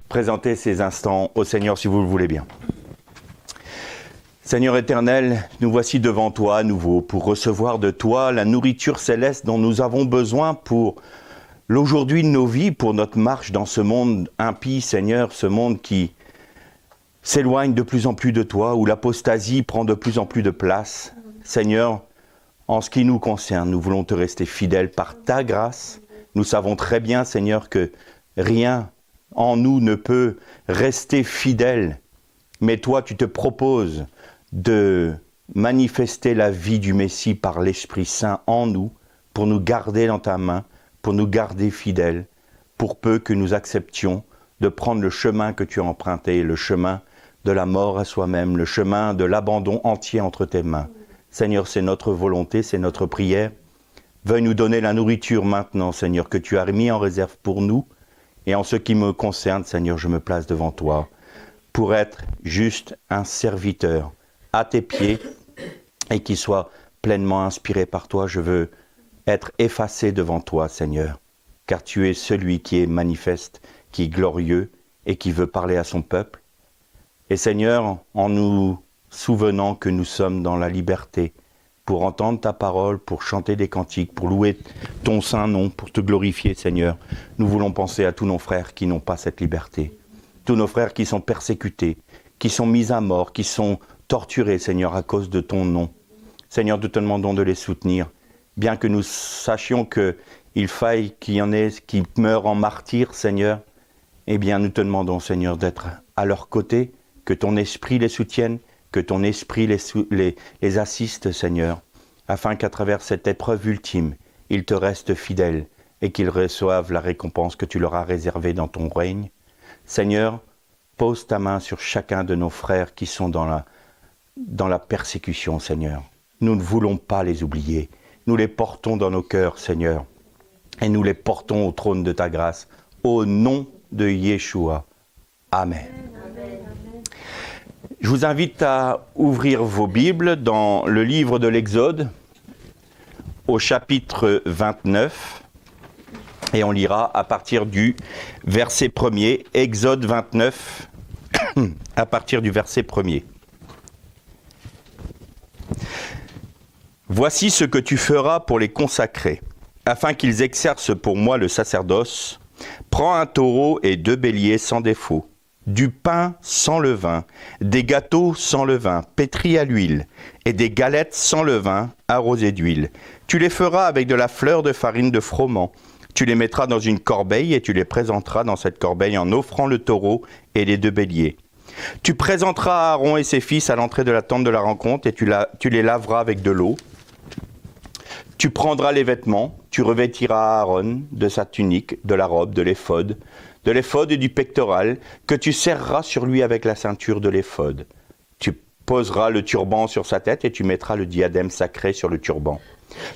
présenter ces instants au Seigneur si vous le voulez bien. Seigneur éternel, nous voici devant toi à nouveau pour recevoir de toi la nourriture céleste dont nous avons besoin pour l'aujourd'hui de nos vies, pour notre marche dans ce monde impie, Seigneur, ce monde qui s'éloigne de plus en plus de toi, où l'apostasie prend de plus en plus de place. Seigneur, en ce qui nous concerne, nous voulons te rester fidèles par ta grâce. Nous savons très bien, Seigneur, que rien en nous ne peut rester fidèle. Mais toi, tu te proposes de manifester la vie du Messie par l'Esprit Saint en nous, pour nous garder dans ta main, pour nous garder fidèles, pour peu que nous acceptions de prendre le chemin que tu as emprunté, le chemin de la mort à soi-même, le chemin de l'abandon entier entre tes mains. Seigneur, c'est notre volonté, c'est notre prière. Veuille nous donner la nourriture maintenant, Seigneur, que tu as mis en réserve pour nous. Et en ce qui me concerne, Seigneur, je me place devant toi pour être juste un serviteur à tes pieds et qui soit pleinement inspiré par toi. Je veux être effacé devant toi, Seigneur, car tu es celui qui est manifeste, qui est glorieux et qui veut parler à son peuple. Et Seigneur, en nous souvenant que nous sommes dans la liberté pour entendre ta parole, pour chanter des cantiques, pour louer ton saint nom, pour te glorifier, Seigneur, nous voulons penser à tous nos frères qui n'ont pas cette liberté, tous nos frères qui sont persécutés, qui sont mis à mort, qui sont torturés, Seigneur, à cause de ton nom. Seigneur, nous te demandons de les soutenir, bien que nous sachions qu'il faille qu'il y en ait qui meurent en martyrs, Seigneur. Eh bien, nous te demandons, Seigneur, d'être à leur côté, que ton esprit les soutienne, que ton esprit les assiste, Seigneur, afin qu'à travers cette épreuve ultime, ils te restent fidèles et qu'ils reçoivent la récompense que tu leur as réservée dans ton règne. Seigneur, pose ta main sur chacun de nos frères qui sont dans la persécution, Seigneur. Nous ne voulons pas les oublier. Nous les portons dans nos cœurs, Seigneur, et nous les portons au trône de ta grâce, au nom de Yeshua. Amen. Je vous invite à ouvrir vos Bibles dans le livre de l'Exode, au chapitre 29, et on lira à partir du verset 1er, Exode 29, à partir du verset 1er. Voici ce que tu feras pour les consacrer, afin qu'ils exercent pour moi le sacerdoce. Prends un taureau et 2 béliers sans défaut, du pain sans levain, des gâteaux sans levain, pétris à l'huile, et des galettes sans levain, arrosées d'huile. Tu les feras avec de la fleur de farine de froment. Tu les mettras dans une corbeille et tu les présenteras dans cette corbeille en offrant le taureau et les 2 béliers. Tu présenteras Aaron et ses fils à l'entrée de la tente de la rencontre et tu les laveras avec de l'eau. Tu prendras les vêtements, tu revêtiras Aaron de sa tunique, de la robe, de l'éphod et du pectoral, que tu serreras sur lui avec la ceinture de l'éphod. Tu poseras le turban sur sa tête et tu mettras le diadème sacré sur le turban.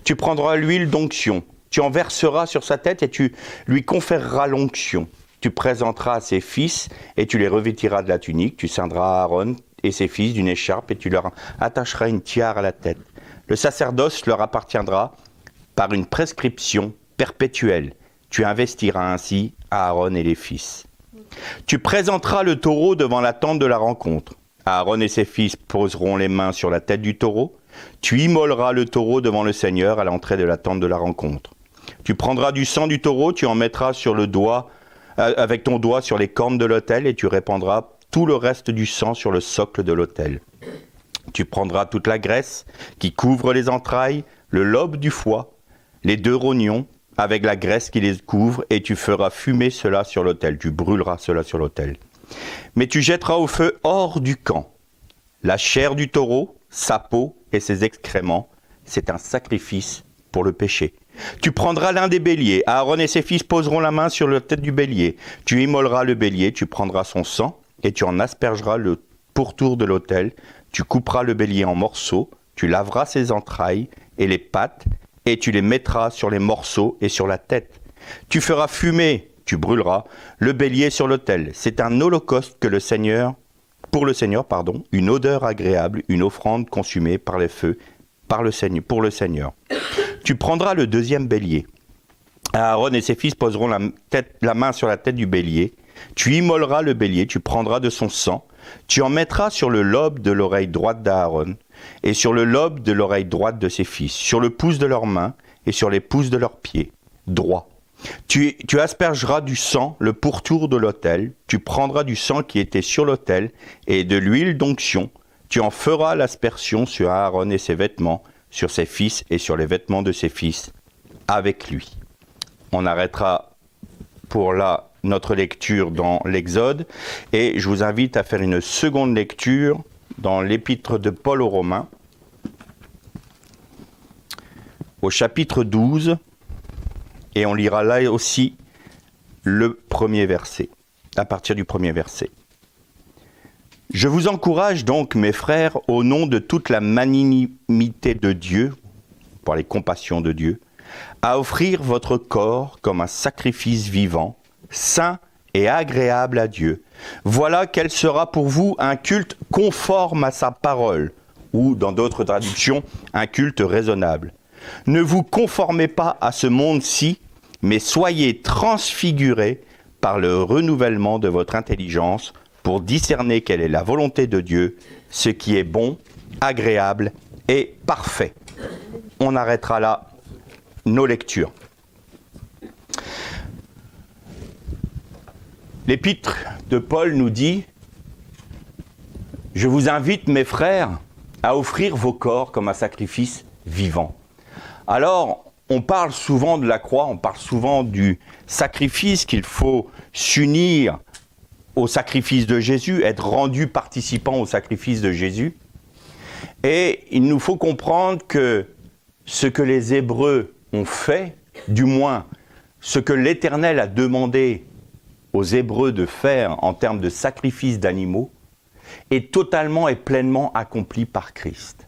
Tu prendras l'huile d'onction, tu en verseras sur sa tête et tu lui conféreras l'onction. Tu présenteras ses fils et tu les revêtiras de la tunique, tu ceindras Aaron et ses fils d'une écharpe et tu leur attacheras une tiare à la tête. Le sacerdoce leur appartiendra par une prescription perpétuelle. Tu investiras ainsi Aaron et les fils. Tu présenteras le taureau devant la tente de la rencontre. Aaron et ses fils poseront les mains sur la tête du taureau. Tu immoleras le taureau devant le Seigneur à l'entrée de la tente de la rencontre. Tu prendras du sang du taureau, tu en mettras sur le doigt, avec ton doigt sur les cornes de l'autel et tu répandras tout le reste du sang sur le socle de l'autel. Tu prendras toute la graisse qui couvre les entrailles, le lobe du foie, les 2 rognons, avec la graisse qui les couvre, et tu feras fumer cela sur l'autel. Tu brûleras cela sur l'autel. Mais tu jetteras au feu hors du camp la chair du taureau, sa peau et ses excréments. C'est un sacrifice pour le péché. Tu prendras l'un des béliers. Aaron et ses fils poseront la main sur la tête du bélier. Tu immoleras le bélier, tu prendras son sang, et tu en aspergeras le pourtour de l'autel. Tu couperas le bélier en morceaux, tu laveras ses entrailles et les pattes, et tu les mettras sur les morceaux et sur la tête. Tu feras fumer, tu brûleras, le bélier sur l'autel. C'est un holocauste que pour le Seigneur, une odeur agréable, une offrande consumée par les feux, pour le Seigneur. Tu prendras le 2e bélier. Aaron et ses fils poseront la main sur la tête du bélier. Tu immoleras le bélier, tu prendras de son sang, tu en mettras sur le lobe de l'oreille droite d'Aaron, et sur le lobe de l'oreille droite de ses fils, sur le pouce de leurs mains, et sur les pouces de leurs pieds, droits. Tu aspergeras du sang le pourtour de l'autel, tu prendras du sang qui était sur l'autel, et de l'huile d'onction, tu en feras l'aspersion sur Aaron et ses vêtements, sur ses fils et sur les vêtements de ses fils, avec lui. On arrêtera pour là notre lecture dans l'Exode, et je vous invite à faire une seconde lecture dans l'épître de Paul aux Romains, au chapitre 12, et on lira là aussi le premier verset, à partir du premier verset. Je vous encourage donc, mes frères, au nom de toute la magnanimité de Dieu, par les compassions de Dieu, à offrir votre corps comme un sacrifice vivant, saint et agréable à Dieu. Voilà quel sera pour vous un culte conforme à sa parole, ou dans d'autres traductions, un culte raisonnable. Ne vous conformez pas à ce monde-ci, mais soyez transfigurés par le renouvellement de votre intelligence pour discerner quelle est la volonté de Dieu, ce qui est bon, agréable et parfait. On arrêtera là nos lectures. L'épître de Paul nous dit « Je vous invite, mes frères, à offrir vos corps comme un sacrifice vivant. » Alors, on parle souvent de la croix, on parle souvent du sacrifice, qu'il faut s'unir au sacrifice de Jésus, être rendu participant au sacrifice de Jésus. Et il nous faut comprendre que ce que les Hébreux ont fait, du moins ce que l'Éternel a demandé aux Hébreux de faire en termes de sacrifice d'animaux, est totalement et pleinement accompli par Christ.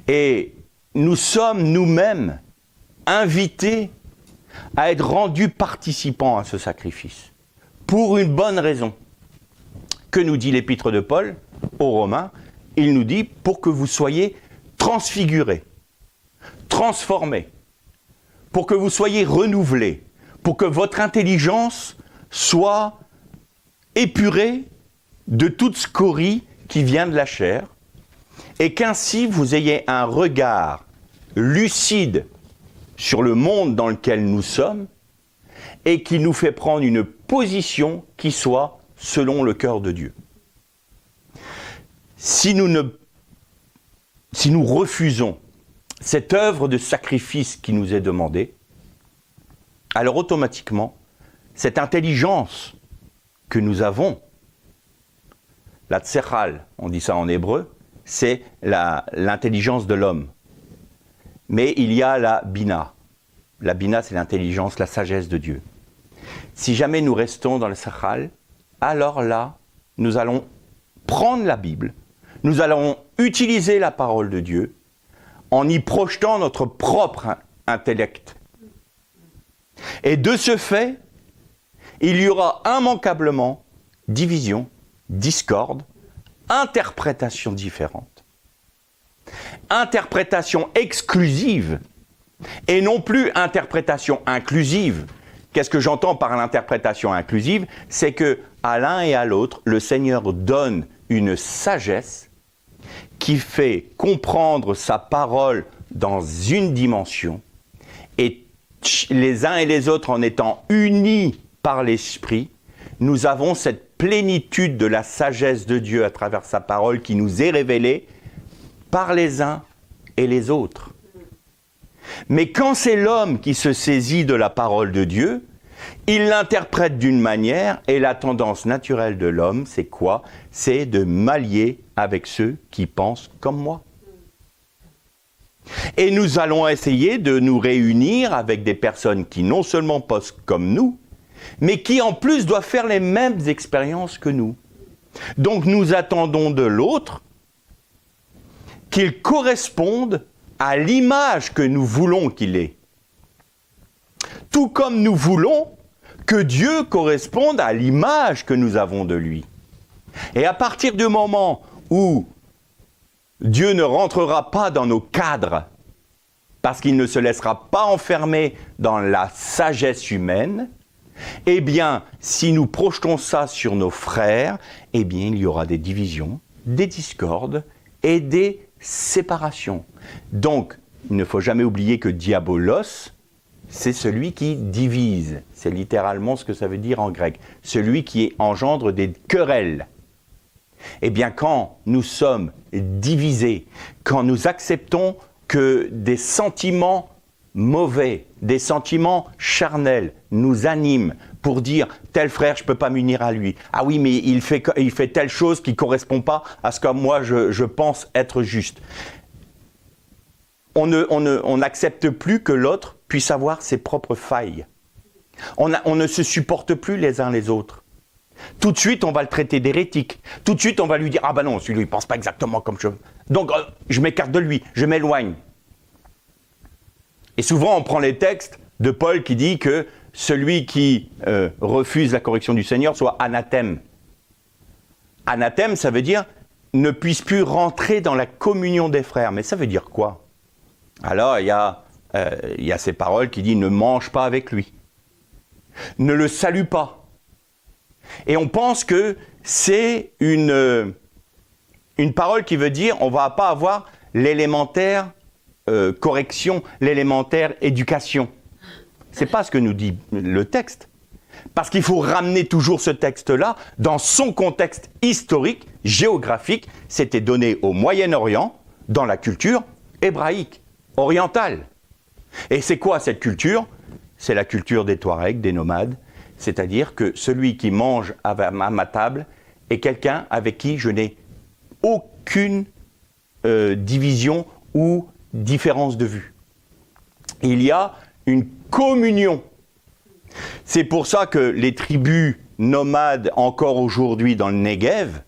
Et nous sommes nous-mêmes invités à être rendus participants à ce sacrifice, pour une bonne raison. Que nous dit l'épître de Paul aux Romains? Il nous dit pour que vous soyez transfigurés, transformés, pour que vous soyez renouvelés, pour que votre intelligence soit épurée de toute scorie qui vient de la chair, et qu'ainsi vous ayez un regard lucide sur le monde dans lequel nous sommes, et qui nous fait prendre une position qui soit selon le cœur de Dieu. Si nous refusons cette œuvre de sacrifice qui nous est demandée, alors automatiquement, cette intelligence que nous avons, la tsechal, on dit ça en hébreu, c'est l'intelligence de l'homme. Mais il y a la bina. La bina, c'est l'intelligence, la sagesse de Dieu. Si jamais nous restons dans le tsechal, alors là, nous allons prendre la Bible, nous allons utiliser la parole de Dieu en y projetant notre propre intellect. Et de ce fait, il y aura immanquablement division, discorde, interprétation différente. Interprétation exclusive et non plus interprétation inclusive. Qu'est-ce que j'entends par l'interprétation inclusive? C'est que à l'un et à l'autre, le Seigneur donne une sagesse qui fait comprendre sa parole dans une dimension, et les uns et les autres en étant unis par l'Esprit, nous avons cette plénitude de la sagesse de Dieu à travers sa parole qui nous est révélée par les uns et les autres. Mais quand c'est l'homme qui se saisit de la parole de Dieu, il l'interprète d'une manière, et la tendance naturelle de l'homme, c'est quoi? C'est de m'allier avec ceux qui pensent comme moi. Et nous allons essayer de nous réunir avec des personnes qui non seulement pensent comme nous, mais qui en plus doivent faire les mêmes expériences que nous. Donc nous attendons de l'autre qu'il corresponde à l'image que nous voulons qu'il ait. Tout comme nous voulons que Dieu corresponde à l'image que nous avons de lui. Et à partir du moment où Dieu ne rentrera pas dans nos cadres, parce qu'il ne se laissera pas enfermer dans la sagesse humaine, Eh bien, si nous projetons ça sur nos frères, eh bien, il y aura des divisions, des discordes et des séparations. Donc, il ne faut jamais oublier que diabolos, c'est celui qui divise. C'est littéralement ce que ça veut dire en grec. Celui qui engendre des querelles. Eh bien, quand nous sommes divisés, quand nous acceptons que des sentiments mauvais, des sentiments charnels nous animent pour dire tel frère, je ne peux pas m'unir à lui. Ah oui, mais il fait telle chose qui ne correspond pas à ce que moi je pense être juste. On n'accepte plus que l'autre puisse avoir ses propres failles. On ne se supporte plus les uns les autres. Tout de suite, on va le traiter d'hérétique. Tout de suite, on va lui dire « Ah ben non, celui-là, il ne pense pas exactement comme je veux. » Donc, je m'écarte de lui, je m'éloigne. Et souvent, on prend les textes de Paul qui dit que celui qui refuse la correction du Seigneur soit anathème. Anathème, ça veut dire ne puisse plus rentrer dans la communion des frères. Mais ça veut dire quoi? Alors, il y a ces paroles qui disent « Ne mange pas avec lui. Ne le salue pas. » Et on pense que c'est une parole qui veut dire on ne va pas avoir l'élémentaire correction, l'élémentaire éducation. Ce n'est pas ce que nous dit le texte. Parce qu'il faut ramener toujours ce texte-là dans son contexte historique, géographique. C'était donné au Moyen-Orient, dans la culture hébraïque, orientale. Et c'est quoi cette culture? C'est la culture des Touaregs, des nomades. C'est-à-dire que celui qui mange à ma table est quelqu'un avec qui je n'ai aucune division ou différence de vue. Il y a une communion. C'est pour ça que les tribus nomades, encore aujourd'hui dans le Negev,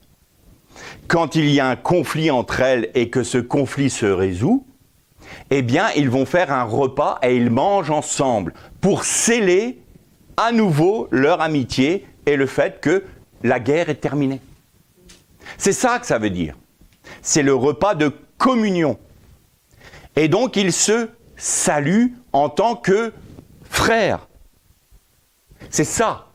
quand il y a un conflit entre elles et que ce conflit se résout, eh bien, ils vont faire un repas et ils mangent ensemble pour sceller à nouveau leur amitié et le fait que la guerre est terminée. C'est ça que ça veut dire. C'est le repas de communion. Et donc, ils se saluent en tant que frères. C'est ça.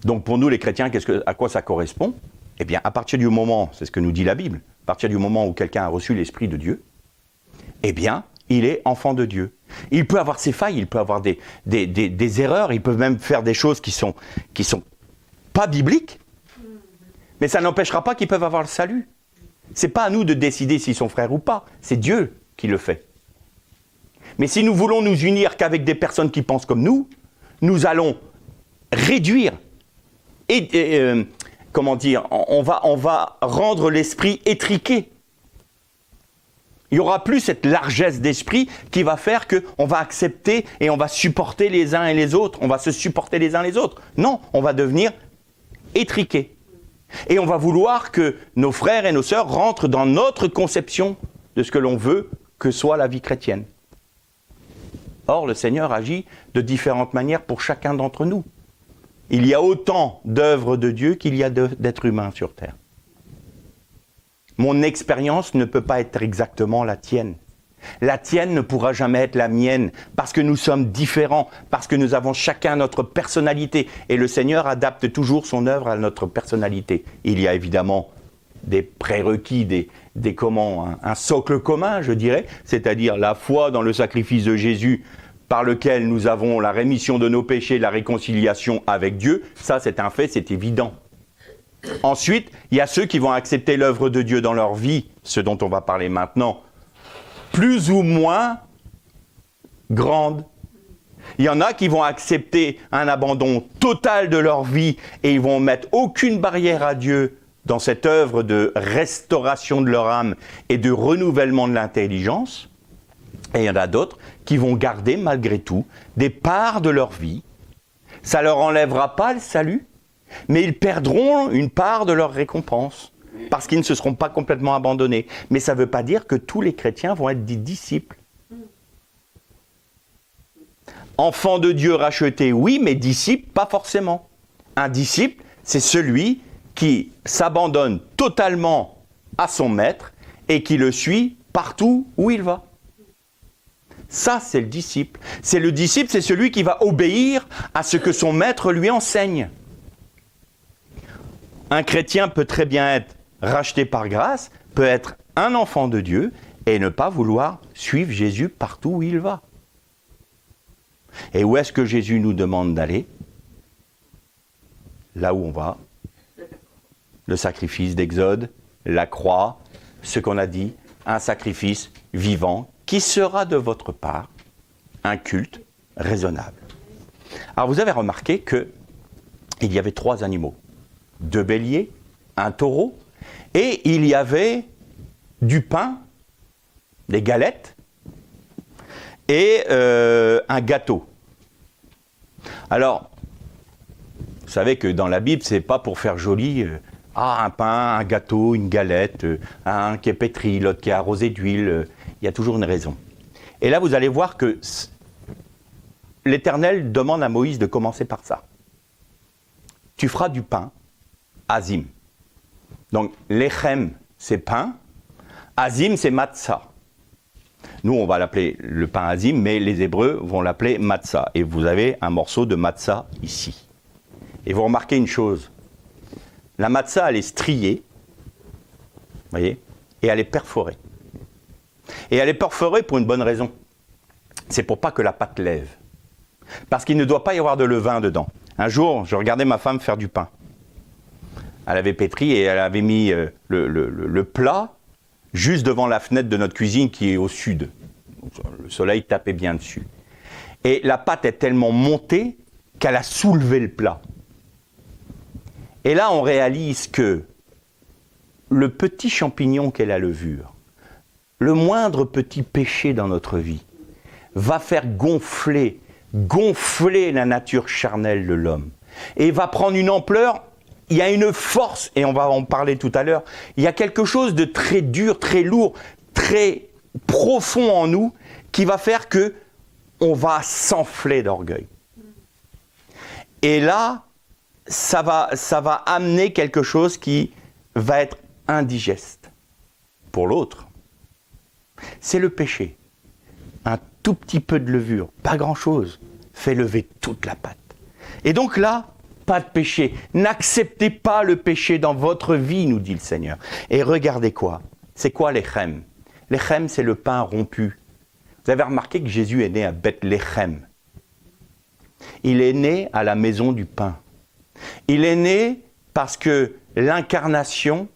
Donc, pour nous, les chrétiens, à quoi ça correspond? Eh bien, à partir du moment, c'est ce que nous dit la Bible, à partir du moment où quelqu'un a reçu l'Esprit de Dieu, eh bien, il est enfant de Dieu. Il peut avoir ses failles, il peut avoir des erreurs, il peut même faire des choses qui sont pas bibliques, mais ça n'empêchera pas qu'ils peuvent avoir le salut. C'est pas à nous de décider s'ils sont frères ou pas, c'est Dieu qui le fait. Mais si nous voulons nous unir qu'avec des personnes qui pensent comme nous, nous allons réduire comment dire, on va rendre l'esprit étriqué. Il n'y aura plus cette largesse d'esprit qui va faire qu'on va accepter et on va supporter les uns et les autres. On va se supporter les uns les autres. Non, on va devenir étriqué. Et on va vouloir que nos frères et nos sœurs rentrent dans notre conception de ce que l'on veut que soit la vie chrétienne. Or, le Seigneur agit de différentes manières pour chacun d'entre nous. Il y a autant d'œuvres de Dieu qu'il y a d'êtres humains sur terre. Mon expérience ne peut pas être exactement la tienne. La tienne ne pourra jamais être la mienne, parce que nous sommes différents, parce que nous avons chacun notre personnalité. Et le Seigneur adapte toujours son œuvre à notre personnalité. Il y a évidemment des prérequis, un socle commun, je dirais, c'est-à-dire la foi dans le sacrifice de Jésus, par lequel nous avons la rémission de nos péchés, la réconciliation avec Dieu. Ça, c'est un fait, c'est évident. Ensuite, il y a ceux qui vont accepter l'œuvre de Dieu dans leur vie, ce dont on va parler maintenant, plus ou moins grande. Il y en a qui vont accepter un abandon total de leur vie et ils vont mettre aucune barrière à Dieu dans cette œuvre de restauration de leur âme et de renouvellement de l'intelligence. Et il y en a d'autres qui vont garder malgré tout des parts de leur vie. Ça ne leur enlèvera pas le salut, mais ils perdront une part de leur récompense, parce qu'ils ne se seront pas complètement abandonnés. Mais ça ne veut pas dire que tous les chrétiens vont être des disciples. Enfants de Dieu rachetés, oui, mais disciples, pas forcément. Un disciple, c'est celui qui s'abandonne totalement à son maître et qui le suit partout où il va. Ça, c'est le disciple. C'est le disciple, c'est celui qui va obéir à ce que son maître lui enseigne. Un chrétien peut très bien être racheté par grâce, peut être un enfant de Dieu et ne pas vouloir suivre Jésus partout où il va. Et où est-ce que Jésus nous demande d'aller? Là où on va. Le sacrifice d'Exode, la croix, ce qu'on a dit, un sacrifice vivant qui sera de votre part un culte raisonnable. Alors vous avez remarqué qu'il y avait 3 animaux. 2 béliers, un taureau, et il y avait du pain, des galettes, et un gâteau. Alors, vous savez que dans la Bible, c'est pas pour faire joli, un pain, un gâteau, une galette, un qui est pétri, l'autre qui est arrosé d'huile, il y a toujours une raison. Et là, vous allez voir que l'Éternel demande à Moïse de commencer par ça. Tu feras du pain, azim. Donc, lechem, c'est pain, azim, c'est matzah. Nous, on va l'appeler le pain azim, mais les Hébreux vont l'appeler matzah. Et vous avez un morceau de matzah ici. Et vous remarquez une chose. La matzah, elle est striée, voyez, et elle est perforée. Et elle est perforée pour une bonne raison. C'est pour pas que la pâte lève. Parce qu'il ne doit pas y avoir de levain dedans. Un jour, je regardais ma femme faire du pain. Elle avait pétri et elle avait mis le plat juste devant la fenêtre de notre cuisine qui est au sud. Le soleil tapait bien dessus. Et la pâte est tellement montée qu'elle a soulevé le plat. Et là, on réalise que le petit champignon qu'est la levure, le moindre petit péché dans notre vie, va faire gonfler la nature charnelle de l'homme. Et va prendre une ampleur, il y a une force, et on va en parler tout à l'heure, il y a quelque chose de très dur, très lourd, très profond en nous, qui va faire que on va s'enfler d'orgueil. Et là, ça va amener quelque chose qui va être indigeste pour l'autre. C'est le péché. Un tout petit peu de levure, pas grand-chose, fait lever toute la pâte. Et donc là, pas de péché. N'acceptez pas le péché dans votre vie, nous dit le Seigneur. Et regardez quoi? C'est quoi l'échem? L'échem, c'est le pain rompu. Vous avez remarqué que Jésus est né à Bethléem. Il est né à la maison du pain. Il est né parce que l'incarnation,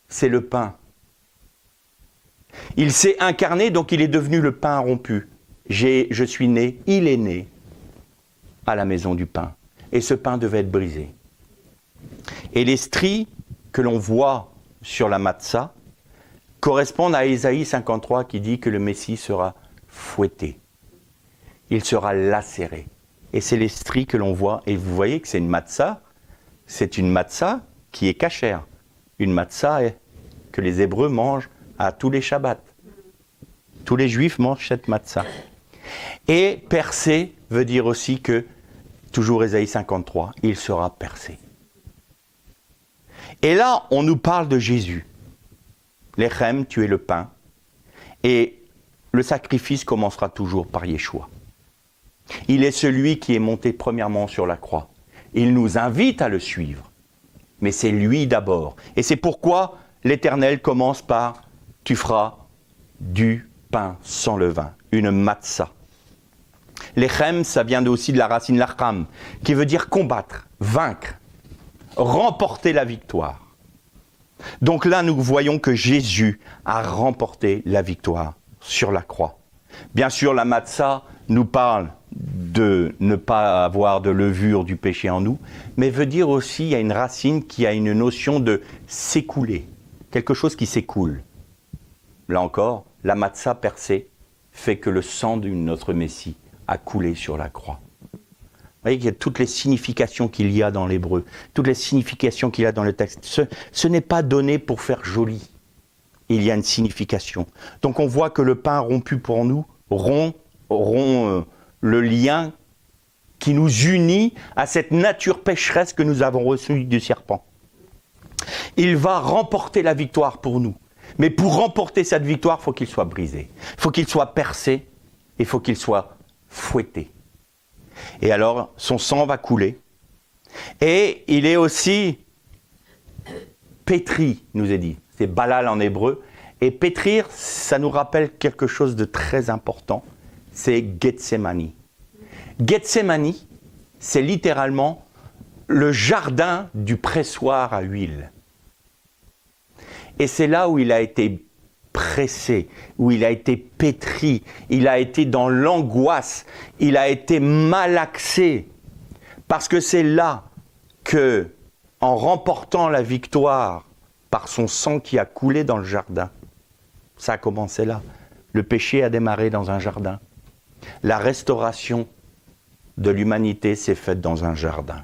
c'est le pain. Il s'est incarné, donc il est devenu le pain rompu. Je suis né, il est né à la maison du pain. Et ce pain devait être brisé. Et les stries que l'on voit sur la matzah correspondent à Ésaïe 53 qui dit que le Messie sera fouetté. Il sera lacéré. Et c'est les stries que l'on voit. Et vous voyez que c'est une matzah qui est cachère. Une matzah que les Hébreux mangent à tous les Shabbats. Tous les Juifs mangent cette matzah. Et percé veut dire aussi que, toujours Ésaïe 53, il sera percé. Et là, on nous parle de Jésus. L'échem, tu es le pain. Et le sacrifice commencera toujours par Yeshua. Il est celui qui est monté premièrement sur la croix. Il nous invite à le suivre. Mais c'est lui d'abord. Et c'est pourquoi l'Éternel commence par « Tu feras du pain sans levain », une matzah. L'échem, ça vient aussi de la racine lacham, qui veut dire combattre, vaincre, remporter la victoire. Donc là, nous voyons que Jésus a remporté la victoire sur la croix. Bien sûr, la matzah nous parle de ne pas avoir de levure du péché en nous, mais veut dire aussi, il y a une racine qui a une notion de s'écouler, quelque chose qui s'écoule. Là encore, la matzah percée fait que le sang de notre Messie a coulé sur la croix. Vous voyez qu'il y a toutes les significations qu'il y a dans l'hébreu, toutes les significations qu'il y a dans le texte. Ce n'est pas donné pour faire joli. Il y a une signification. Donc on voit que le pain rompu pour nous rompt le lien qui nous unit à cette nature pécheresse que nous avons reçue du serpent. Il va remporter la victoire pour nous. Mais pour remporter cette victoire, il faut qu'il soit brisé. Il faut qu'il soit percé il faut qu'il soit fouetté. Et alors, son sang va couler. Et il est aussi pétri, nous est dit. C'est balal en hébreu. Et pétrir, ça nous rappelle quelque chose de très important. C'est Gethsémani. Gethsémani, c'est littéralement le jardin du pressoir à huile. Et c'est là où il a été pressé, où il a été pétri, il a été dans l'angoisse, il a été malaxé. Parce que c'est là que, en remportant la victoire par son sang qui a coulé dans le jardin, ça a commencé là. Le péché a démarré dans un jardin. La restauration de l'humanité s'est faite dans un jardin.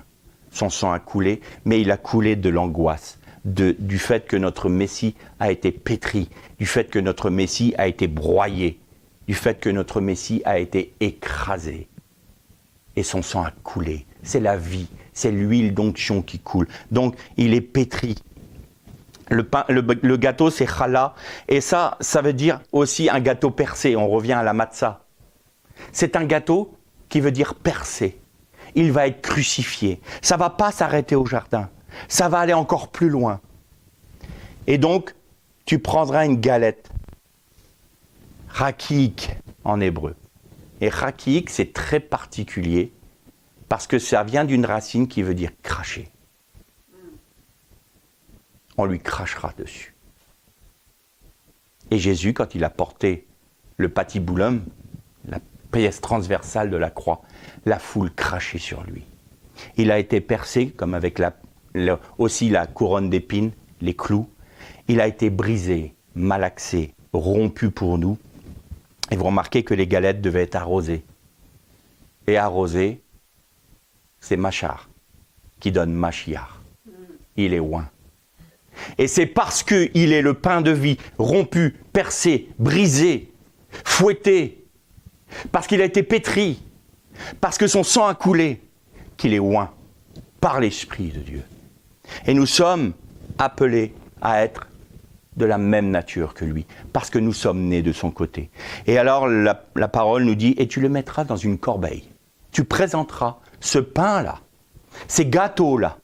Son sang a coulé, mais il a coulé de l'angoisse, du fait que notre Messie a été pétri, du fait que notre Messie a été broyé, du fait que notre Messie a été écrasé. Et son sang a coulé. C'est la vie, c'est l'huile d'onction qui coule. Donc, il est pétri. Le gâteau, c'est challah. Et ça veut dire aussi un gâteau percé. On revient à la matzah. C'est un gâteau qui veut dire percé. Il va être crucifié. Ça ne va pas s'arrêter au jardin. Ça va aller encore plus loin. Et donc, tu prendras une galette. Rakik en hébreu. Et rakik, c'est très particulier parce que ça vient d'une racine qui veut dire cracher. On lui crachera dessus. Et Jésus, quand il a porté le patibulum, la pièce transversale de la croix, la foule crachait sur lui. Il a été percé, comme avec aussi la couronne d'épines, les clous. Il a été brisé, malaxé, rompu pour nous. Et vous remarquez que les galettes devaient être arrosées. Et arrosées, c'est Machar, qui donne Machiar. Il est oint. Et c'est parce qu'il est le pain de vie, rompu, percé, brisé, fouetté, parce qu'il a été pétri, parce que son sang a coulé, qu'il est oint par l'Esprit de Dieu. Et nous sommes appelés à être de la même nature que lui, parce que nous sommes nés de son côté. Et alors la parole nous dit, et tu le mettras dans une corbeille. Tu présenteras ce pain-là, ces gâteaux-là,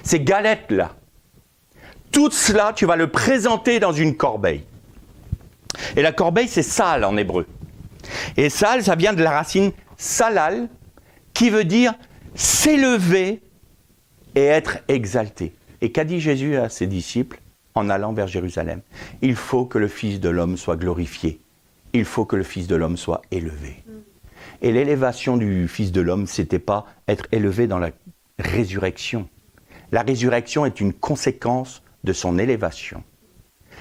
ces galettes-là. Tout cela, tu vas le présenter dans une corbeille. Et la corbeille, c'est sal en hébreu. Et sal, ça vient de la racine salal, qui veut dire s'élever et être exalté. Et qu'a dit Jésus à ses disciples en allant vers Jérusalem? Il faut que le Fils de l'homme soit glorifié. Il faut que le Fils de l'homme soit élevé. Et l'élévation du Fils de l'homme, ce n'était pas être élevé dans la résurrection. La résurrection est une conséquence de son élévation.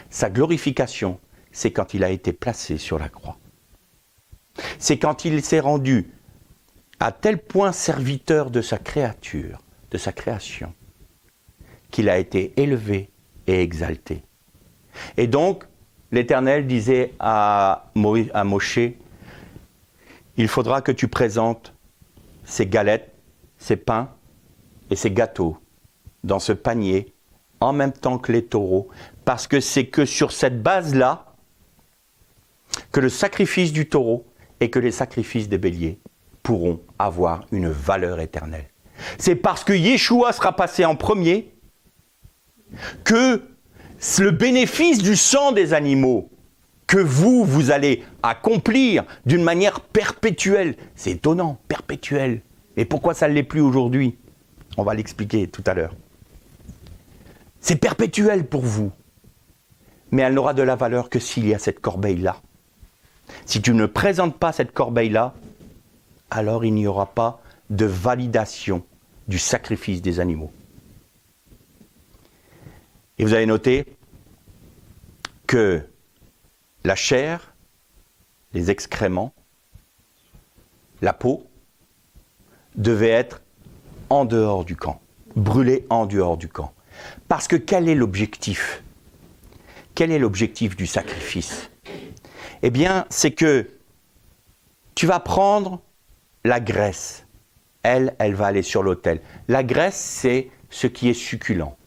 Sa glorification, c'est quand il a été placé sur la croix. C'est quand il s'est rendu à tel point serviteur de sa créature, de sa création, qu'il a été élevé et exalté. Et donc, l'Éternel disait à Moshe, il faudra que tu présentes ces galettes, ces pains et ces gâteaux dans ce panier en même temps que les taureaux, parce que c'est que sur cette base-là que le sacrifice du taureau et que les sacrifices des béliers pourront avoir une valeur éternelle. C'est parce que Yeshua sera passé en premier que le bénéfice du sang des animaux que vous allez accomplir d'une manière perpétuelle. C'est étonnant, perpétuelle. Et pourquoi ça ne l'est plus aujourd'hui? On va l'expliquer tout à l'heure. C'est perpétuel pour vous. Mais elle n'aura de la valeur que s'il y a cette corbeille-là. Si tu ne présentes pas cette corbeille-là, alors il n'y aura pas de validation du sacrifice des animaux. Et vous avez noté que la chair, les excréments, la peau, devaient être en dehors du camp, brûlés en dehors du camp. Parce que quel est l'objectif? Quel est l'objectif du sacrifice? Eh bien, c'est que tu vas prendre la graisse. Elle va aller sur l'autel. La graisse, c'est ce qui est succulent,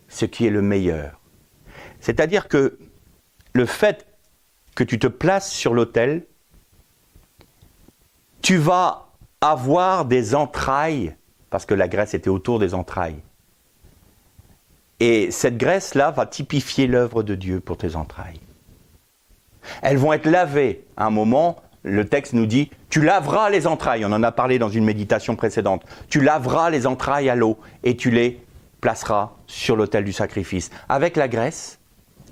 ce qui est le meilleur. C'est-à-dire que le fait que tu te places sur l'autel tu vas avoir des entrailles, parce que la graisse était autour des entrailles. Et cette graisse-là va typifier l'œuvre de Dieu pour tes entrailles. Elles vont être lavées. À un moment, le texte nous dit, tu laveras les entrailles. On en a parlé dans une méditation précédente. Tu laveras les entrailles à l'eau et tu les placeras sur l'autel du sacrifice. Avec la graisse,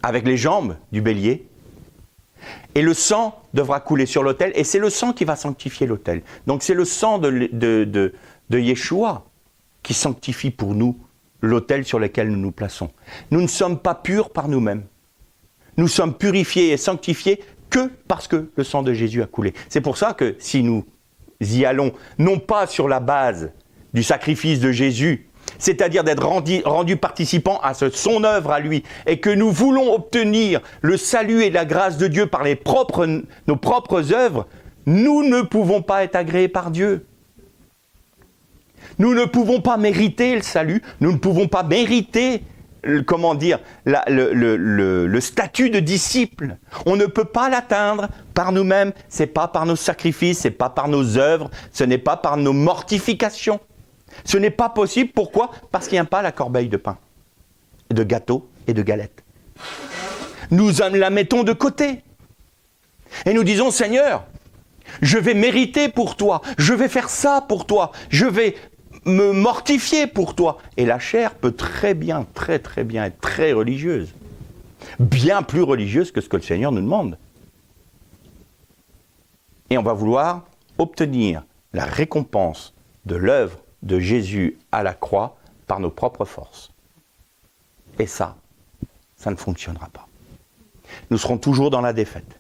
avec les jambes du bélier. Et le sang devra couler sur l'autel. Et c'est le sang qui va sanctifier l'autel. Donc c'est le sang de Yeshua qui sanctifie pour nous l'autel sur lequel nous nous plaçons. Nous ne sommes pas purs par nous-mêmes. Nous sommes purifiés et sanctifiés que parce que le sang de Jésus a coulé. C'est pour ça que si nous y allons, non pas sur la base du sacrifice de Jésus, c'est-à-dire d'être rendu participant à son œuvre à lui, et que nous voulons obtenir le salut et la grâce de Dieu par nos propres œuvres, nous ne pouvons pas être agréés par Dieu. Nous ne pouvons pas mériter le salut, nous ne pouvons pas mériter, le statut de disciple. On ne peut pas l'atteindre par nous-mêmes, ce n'est pas par nos sacrifices, ce n'est pas par nos œuvres, ce n'est pas par nos mortifications. Ce n'est pas possible, pourquoi ? Parce qu'il n'y a pas la corbeille de pain, de gâteaux et de galettes. Nous la mettons de côté. Et nous disons, Seigneur, je vais mériter pour toi, je vais faire ça pour toi, je vais me mortifier pour toi. Et la chair peut très bien être très religieuse. Bien plus religieuse que ce que le Seigneur nous demande. Et on va vouloir obtenir la récompense de l'œuvre de Jésus à la croix par nos propres forces. Et ça ne fonctionnera pas. Nous serons toujours dans la défaite.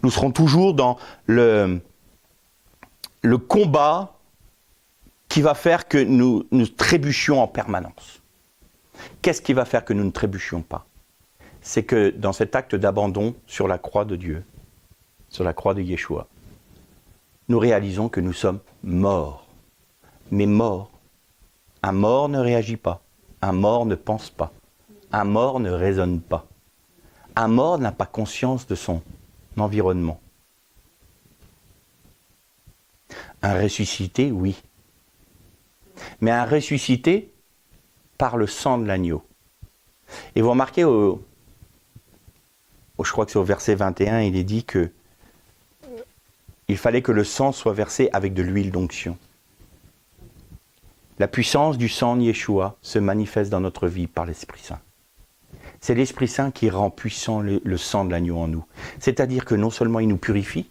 Nous serons toujours dans le combat qui va faire que nous trébuchions en permanence. Qu'est-ce qui va faire que nous ne trébuchions pas ? C'est que dans cet acte d'abandon sur la croix de Dieu, sur la croix de Yeshua, nous réalisons que nous sommes morts. Mais mort. Un mort ne réagit pas. Un mort ne pense pas. Un mort ne raisonne pas. Un mort n'a pas conscience de son environnement. Un ressuscité, oui. Mais un ressuscité par le sang de l'agneau. Et vous remarquez, je crois que c'est au verset 21, il est dit que il fallait que le sang soit versé avec de l'huile d'onction. La puissance du sang de Yeshua se manifeste dans notre vie par l'Esprit Saint. C'est l'Esprit Saint qui rend puissant le sang de l'agneau en nous. C'est-à-dire que non seulement il nous purifie,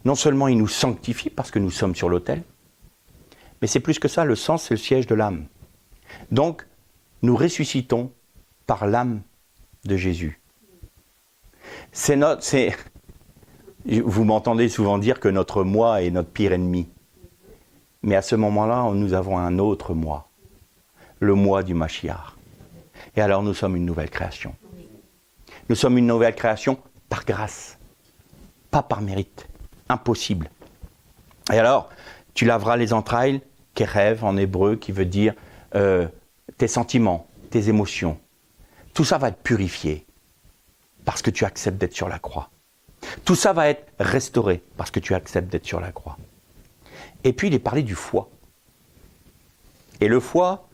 non seulement il nous sanctifie parce que nous sommes sur l'autel, mais c'est plus que ça, le sang c'est le siège de l'âme. Donc, nous ressuscitons par l'âme de Jésus. Vous m'entendez souvent dire que notre moi est notre pire ennemi. Mais à ce moment-là, nous avons un autre moi, le moi du Mashiach. Et alors nous sommes une nouvelle création. Nous sommes une nouvelle création par grâce, pas par mérite. Impossible. Et alors, tu laveras les entrailles, kérev en hébreu, qui veut dire tes sentiments, tes émotions. Tout ça va être purifié parce que tu acceptes d'être sur la croix. Tout ça va être restauré parce que tu acceptes d'être sur la croix. Et puis il est parlé du foie. Et le foie,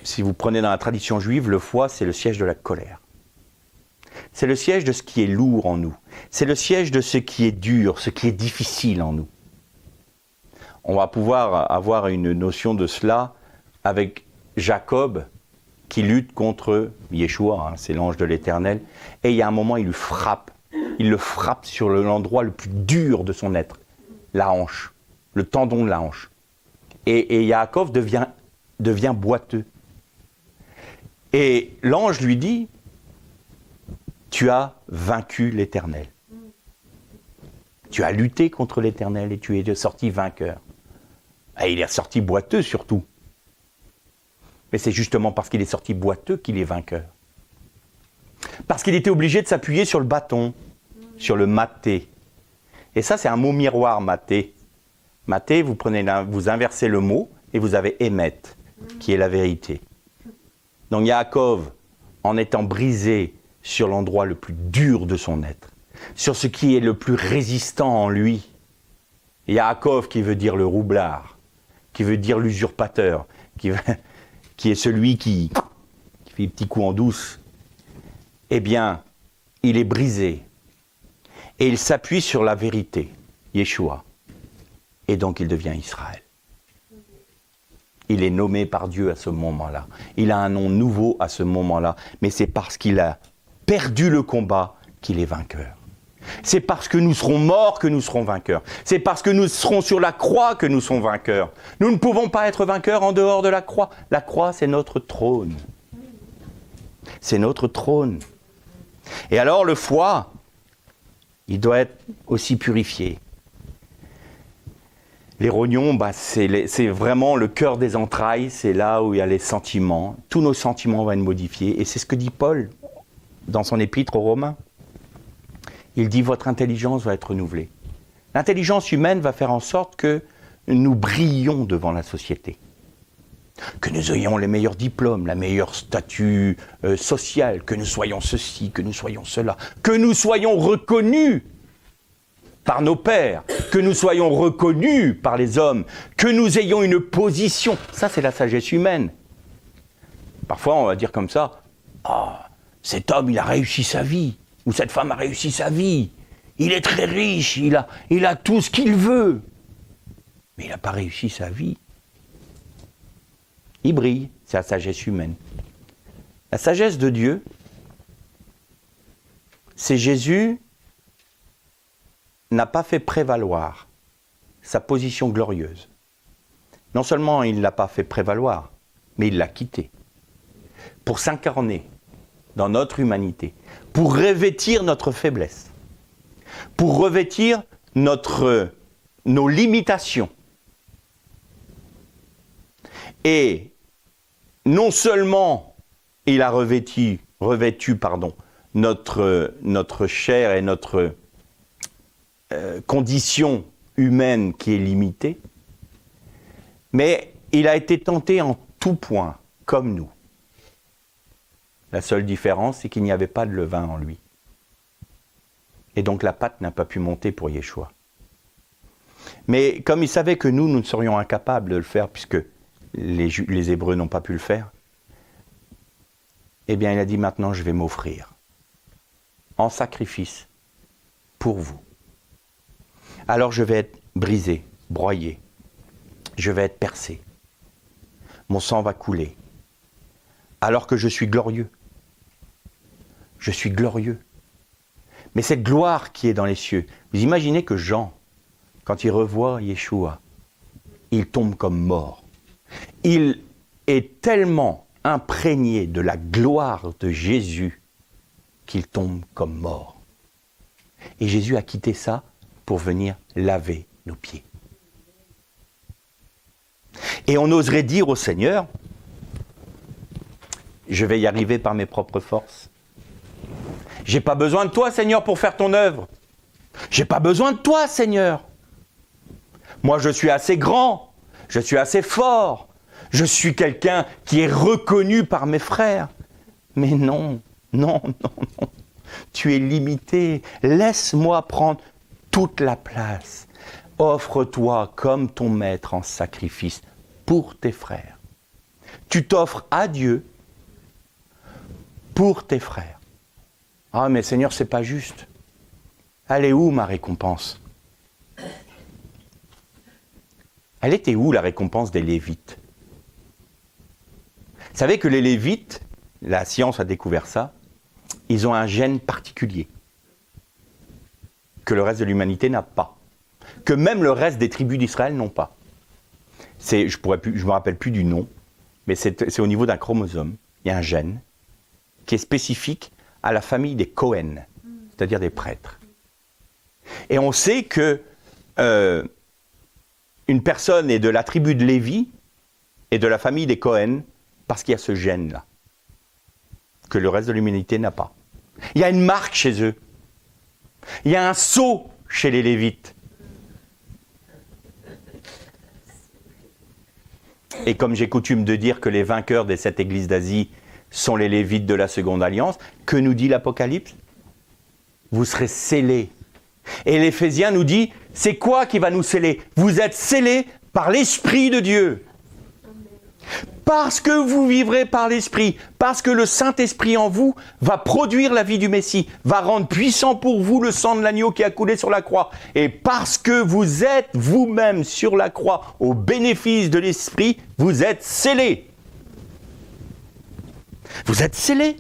si vous prenez dans la tradition juive, le foie c'est le siège de la colère. C'est le siège de ce qui est lourd en nous. C'est le siège de ce qui est dur, ce qui est difficile en nous. On va pouvoir avoir une notion de cela avec Jacob qui lutte contre Yeshua, c'est l'ange de l'Éternel, et il y a un moment il le frappe sur l'endroit le plus dur de son être, la hanche, le tendon de la hanche. Et Yaakov devient boiteux. Et l'ange lui dit, tu as vaincu l'Éternel. Tu as lutté contre l'Éternel et tu es sorti vainqueur. Et il est sorti boiteux surtout. Mais c'est justement parce qu'il est sorti boiteux qu'il est vainqueur. Parce qu'il était obligé de s'appuyer sur le bâton, sur le maté. Et ça, c'est un mot miroir, maté. Maté, vous inversez le mot et vous avez émet, qui est la vérité. Donc Yaakov, en étant brisé sur l'endroit le plus dur de son être, sur ce qui est le plus résistant en lui, Yaakov qui veut dire le roublard, qui veut dire l'usurpateur, qui est celui qui fait des petits coups en douce, eh bien, il est brisé. Et il s'appuie sur la vérité, Yeshua. Et donc il devient Israël. Il est nommé par Dieu à ce moment-là. Il a un nom nouveau à ce moment-là. Mais c'est parce qu'il a perdu le combat qu'il est vainqueur. C'est parce que nous serons morts que nous serons vainqueurs. C'est parce que nous serons sur la croix que nous serons vainqueurs. Nous ne pouvons pas être vainqueurs en dehors de la croix. La croix, c'est notre trône. C'est notre trône. Et alors, le foie, il doit être aussi purifié. Les rognons, c'est vraiment le cœur des entrailles, c'est là où il y a les sentiments. Tous nos sentiments vont être modifiés. Et c'est ce que dit Paul dans son épître aux Romains. Il dit, votre intelligence va être renouvelée. L'intelligence humaine va faire en sorte que nous brillions devant la société. Que nous ayons les meilleurs diplômes, la meilleure statut social, que nous soyons ceci, que nous soyons cela, que nous soyons reconnus par nos pères, que nous soyons reconnus par les hommes, que nous ayons une position. Ça, c'est la sagesse humaine. Parfois, on va dire comme ça, « Ah, cet homme, il a réussi sa vie. » Ou « Cette femme a réussi sa vie. Il est très riche, il a tout ce qu'il veut. » Mais il n'a pas réussi sa vie. Il brille, c'est la sagesse humaine. La sagesse de Dieu, c'est Jésus n'a pas fait prévaloir sa position glorieuse. Non seulement il ne l'a pas fait prévaloir, mais il l'a quitté pour s'incarner dans notre humanité, pour revêtir notre faiblesse, pour revêtir nos limitations. Et non seulement il a revêtu notre chair et notre condition humaine qui est limitée, mais il a été tenté en tout point, comme nous. La seule différence, c'est qu'il n'y avait pas de levain en lui. Et donc la pâte n'a pas pu monter pour Yeshua. Mais comme il savait que nous ne serions incapables de le faire, puisque les Hébreux n'ont pas pu le faire, eh bien il a dit, maintenant je vais m'offrir en sacrifice pour vous. Alors je vais être brisé, broyé, je vais être percé, mon sang va couler, alors que je suis glorieux. Je suis glorieux. Mais cette gloire qui est dans les cieux, vous imaginez que Jean, quand il revoit Yeshua, il tombe comme mort. Il est tellement imprégné de la gloire de Jésus qu'il tombe comme mort. Et Jésus a quitté ça pour venir laver nos pieds. Et on oserait dire au Seigneur, je vais y arriver par mes propres forces. J'ai pas besoin de toi, Seigneur, pour faire ton œuvre. J'ai pas besoin de toi, Seigneur. Moi, je suis assez grand, je suis assez fort, je suis quelqu'un qui est reconnu par mes frères. Mais non, non, non, non. Tu es limité. Laisse-moi prendre toute la place. Offre-toi comme ton maître en sacrifice pour tes frères. Tu t'offres à Dieu pour tes frères. Ah mais Seigneur, c'est pas juste. Elle est où ma récompense? Elle était où la récompense des Lévites? Vous savez que les Lévites, la science a découvert ça, ils ont un gène particulier que le reste de l'humanité n'a pas, que même le reste des tribus d'Israël n'ont pas. Je ne me rappelle plus du nom, mais c'est au niveau d'un chromosome. Il y a un gène qui est spécifique à la famille des Cohen, c'est-à-dire des prêtres. Et on sait que une personne est de la tribu de Lévi et de la famille des Cohen parce qu'il y a ce gène-là, que le reste de l'humanité n'a pas. Il y a une marque chez eux. Il y a un sceau chez les Lévites. Et comme j'ai coutume de dire que les vainqueurs des 7 églises d'Asie sont les Lévites de la Seconde Alliance, que nous dit l'Apocalypse? Vous serez scellés. Et l'Éphésiens nous dit, c'est quoi qui va nous sceller? Vous êtes scellés par l'Esprit de Dieu. Parce que vous vivrez par l'Esprit, parce que le Saint-Esprit en vous va produire la vie du Messie, va rendre puissant pour vous le sang de l'agneau qui a coulé sur la croix. Et parce que vous êtes vous-même sur la croix au bénéfice de l'Esprit, vous êtes scellés. Vous êtes scellés.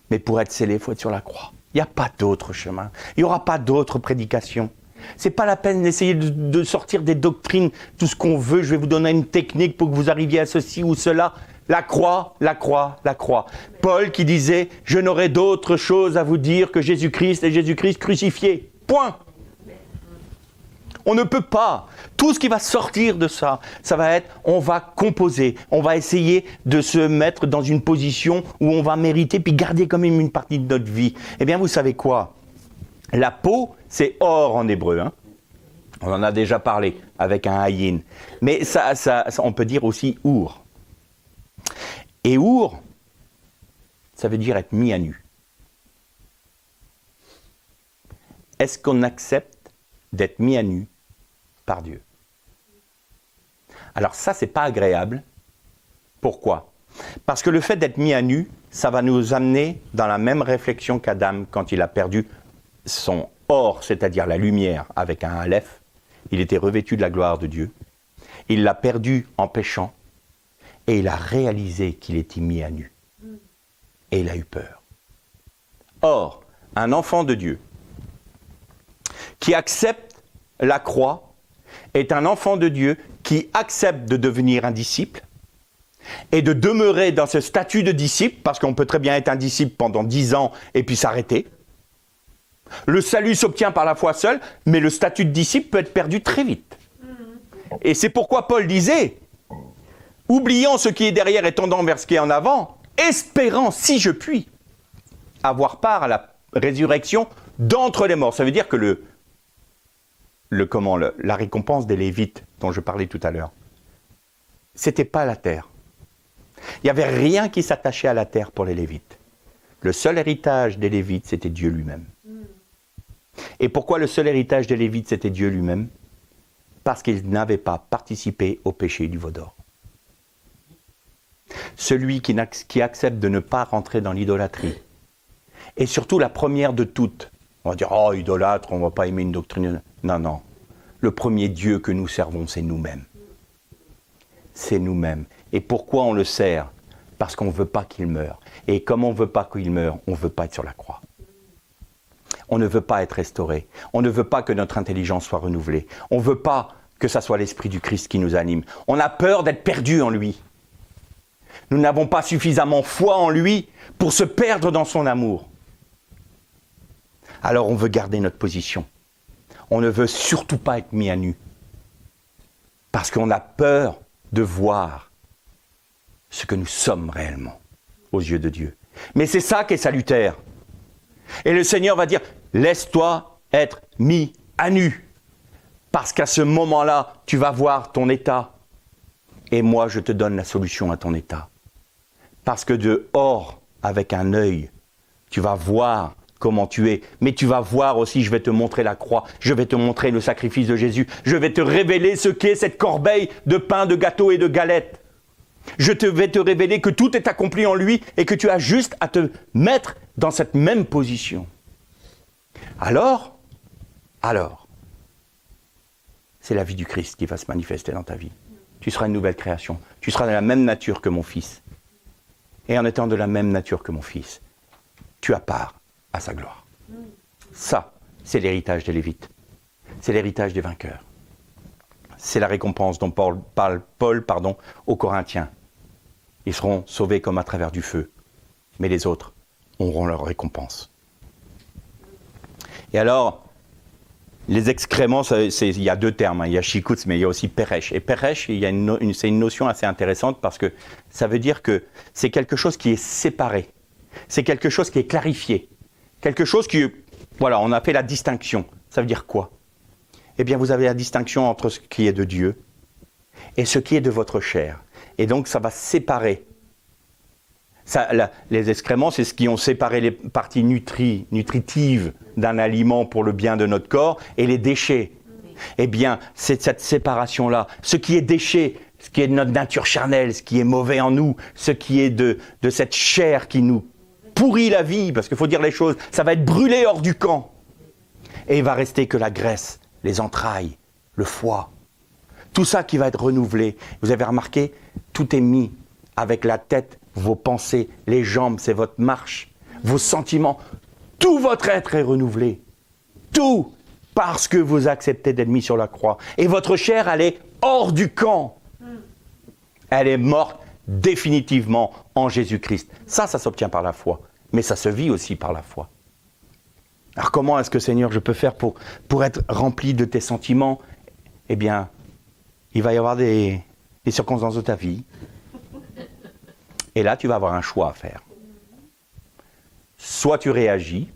Mais pour être scellé, il faut être sur la croix. Il n'y a pas d'autre chemin. Il n'y aura pas d'autre prédication. C'est pas la peine d'essayer de sortir des doctrines, tout ce qu'on veut. Je vais vous donner une technique pour que vous arriviez à ceci ou cela. La croix, la croix, la croix. Paul qui disait « Je n'aurai d'autre chose à vous dire que Jésus-Christ et Jésus-Christ crucifié. » Point. On ne peut pas. Tout ce qui va sortir de ça, ça va être, on va composer, on va essayer de se mettre dans une position où on va mériter puis garder quand même une partie de notre vie. Eh bien, vous savez quoi? La peau, c'est or en hébreu. Hein? On en a déjà parlé avec un haïn. Mais ça, on peut dire aussi our. Et our, ça veut dire être mis à nu. Est-ce qu'on accepte d'être mis à nu par Dieu? Alors ça, c'est pas agréable. Pourquoi? Parce que le fait d'être mis à nu, ça va nous amener dans la même réflexion qu'Adam quand il a perdu son or, c'est-à-dire la lumière avec un aleph. Il était revêtu de la gloire de Dieu. Il l'a perdu en péchant et il a réalisé qu'il était mis à nu. Et il a eu peur. Or, un enfant de Dieu qui accepte la croix est un enfant de Dieu qui accepte de devenir un disciple et de demeurer dans ce statut de disciple, parce qu'on peut très bien être un disciple pendant 10 ans et puis s'arrêter. Le salut s'obtient par la foi seule, mais le statut de disciple peut être perdu très vite. Et c'est pourquoi Paul disait, oubliant ce qui est derrière et tendant vers ce qui est en avant, espérant, si je puis, avoir part à la résurrection d'entre les morts. Ça veut dire que la récompense des Lévites, dont je parlais tout à l'heure, c'était pas la terre. Il n'y avait rien qui s'attachait à la terre pour les Lévites. Le seul héritage des Lévites, c'était Dieu lui-même. Et pourquoi le seul héritage des Lévites, c'était Dieu lui-même? Parce qu'ils n'avaient pas participé au péché du veau d'or. Celui qui accepte de ne pas rentrer dans l'idolâtrie, et surtout la première de toutes, on va dire, oh, idolâtre, on ne va pas aimer une doctrine. Non, non. Le premier Dieu que nous servons, c'est nous-mêmes. C'est nous-mêmes. Et pourquoi on le sert? Parce qu'on ne veut pas qu'il meure. Et comme on ne veut pas qu'il meure, on ne veut pas être sur la croix. On ne veut pas être restauré. On ne veut pas que notre intelligence soit renouvelée. On ne veut pas que ça soit l'Esprit du Christ qui nous anime. On a peur d'être perdu en lui. Nous n'avons pas suffisamment foi en lui pour se perdre dans son amour. Alors on veut garder notre position. On ne veut surtout pas être mis à nu. Parce qu'on a peur de voir ce que nous sommes réellement aux yeux de Dieu. Mais c'est ça qui est salutaire. Et le Seigneur va dire, laisse-toi être mis à nu. Parce qu'à ce moment-là, tu vas voir ton état. Et moi, je te donne la solution à ton état. Parce que dehors, avec un œil, tu vas voir comment tu es. Mais tu vas voir aussi, je vais te montrer la croix. Je vais te montrer le sacrifice de Jésus. Je vais te révéler ce qu'est cette corbeille de pain, de gâteau et de galettes. Je vais te révéler que tout est accompli en lui et que tu as juste à te mettre dans cette même position. Alors, c'est la vie du Christ qui va se manifester dans ta vie. Tu seras une nouvelle création. Tu seras de la même nature que mon fils. Et en étant de la même nature que mon fils, tu as part à sa gloire. Ça, c'est l'héritage des Lévites. C'est l'héritage des vainqueurs. C'est la récompense dont parle Paul aux Corinthiens. Ils seront sauvés comme à travers du feu. Mais les autres auront leur récompense. Et alors, les excréments, il y a deux termes. Il y a shikutz, mais il y a aussi peresh. Et peresh, c'est une notion assez intéressante parce que ça veut dire que c'est quelque chose qui est séparé. C'est quelque chose qui est clarifié. Quelque chose qui... Voilà, on a fait la distinction. Ça veut dire quoi? Eh bien, vous avez la distinction entre ce qui est de Dieu et ce qui est de votre chair. Et donc, ça va séparer Les excréments, c'est ce qui ont séparé les parties nutritives d'un aliment pour le bien de notre corps et les déchets. Eh bien, c'est cette séparation-là. Ce qui est déchet, ce qui est de notre nature charnelle, ce qui est mauvais en nous, ce qui est de cette chair qui nous pourrit la vie, parce qu'il faut dire les choses, ça va être brûlé hors du camp. Et il va rester que la graisse, les entrailles, le foie. Tout ça qui va être renouvelé. Vous avez remarqué, tout est mis avec la tête, vos pensées, les jambes, c'est votre marche, vos sentiments. Tout votre être est renouvelé. Tout, parce que vous acceptez d'être mis sur la croix. Et votre chair, elle est hors du camp. Elle est morte définitivement en Jésus-Christ. Ça s'obtient par la foi. Mais ça se vit aussi par la foi. Alors comment est-ce que, Seigneur, je peux faire pour être rempli de tes sentiments? Eh bien, il va y avoir des circonstances de ta vie. Et là, tu vas avoir un choix à faire. Soit tu réagis,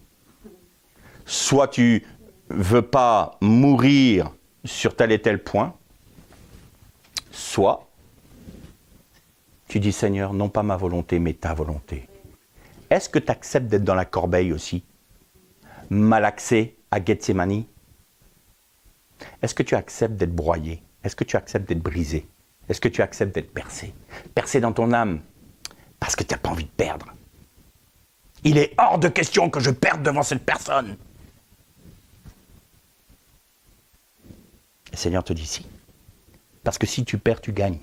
soit tu veux pas mourir sur tel et tel point, soit tu dis, Seigneur, non pas ma volonté, mais ta volonté. Est-ce que tu acceptes d'être dans la corbeille aussi? Malaxé à Gethsémani? Est-ce que tu acceptes d'être broyé? Est-ce que tu acceptes d'être brisé? Est-ce que tu acceptes d'être percé? Percé dans ton âme, parce que tu n'as pas envie de perdre. Il est hors de question que je perde devant cette personne. Le Seigneur te dit si. Parce que si tu perds, tu gagnes.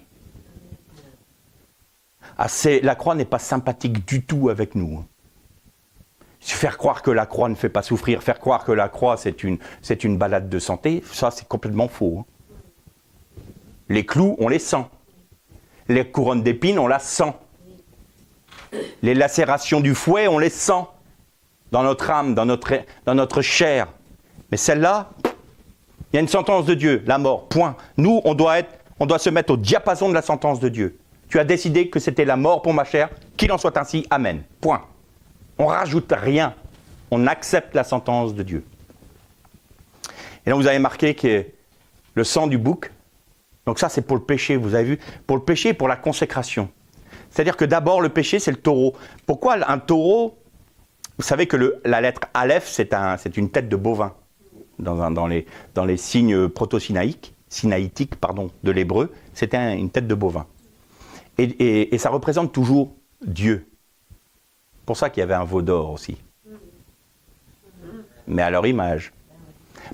La croix n'est pas sympathique du tout avec nous. Faire croire que la croix ne fait pas souffrir, faire croire que la croix c'est une balade de santé, ça c'est complètement faux. Les clous, on les sent. Les couronnes d'épines, on la sent. Les lacérations du fouet, on les sent. Dans notre âme, dans notre chair. Mais celle-là, il y a une sentence de Dieu, la mort, point. Nous, on doit se mettre au diapason de la sentence de Dieu. Tu as décidé que c'était la mort pour ma chair, qu'il en soit ainsi, amen. Point. On ne rajoute rien. On accepte la sentence de Dieu. Et là, vous avez marqué que le sang du bouc, donc ça c'est pour le péché, vous avez vu, pour le péché et pour la consécration. C'est-à-dire que d'abord le péché c'est le taureau. Pourquoi un taureau? Vous savez que la lettre Aleph c'est une tête de bovin. Dans les signes proto-sinaïtiques de l'hébreu, c'était une tête de bovin. Et ça représente toujours Dieu. C'est pour ça qu'il y avait un veau d'or aussi. Mais à leur image.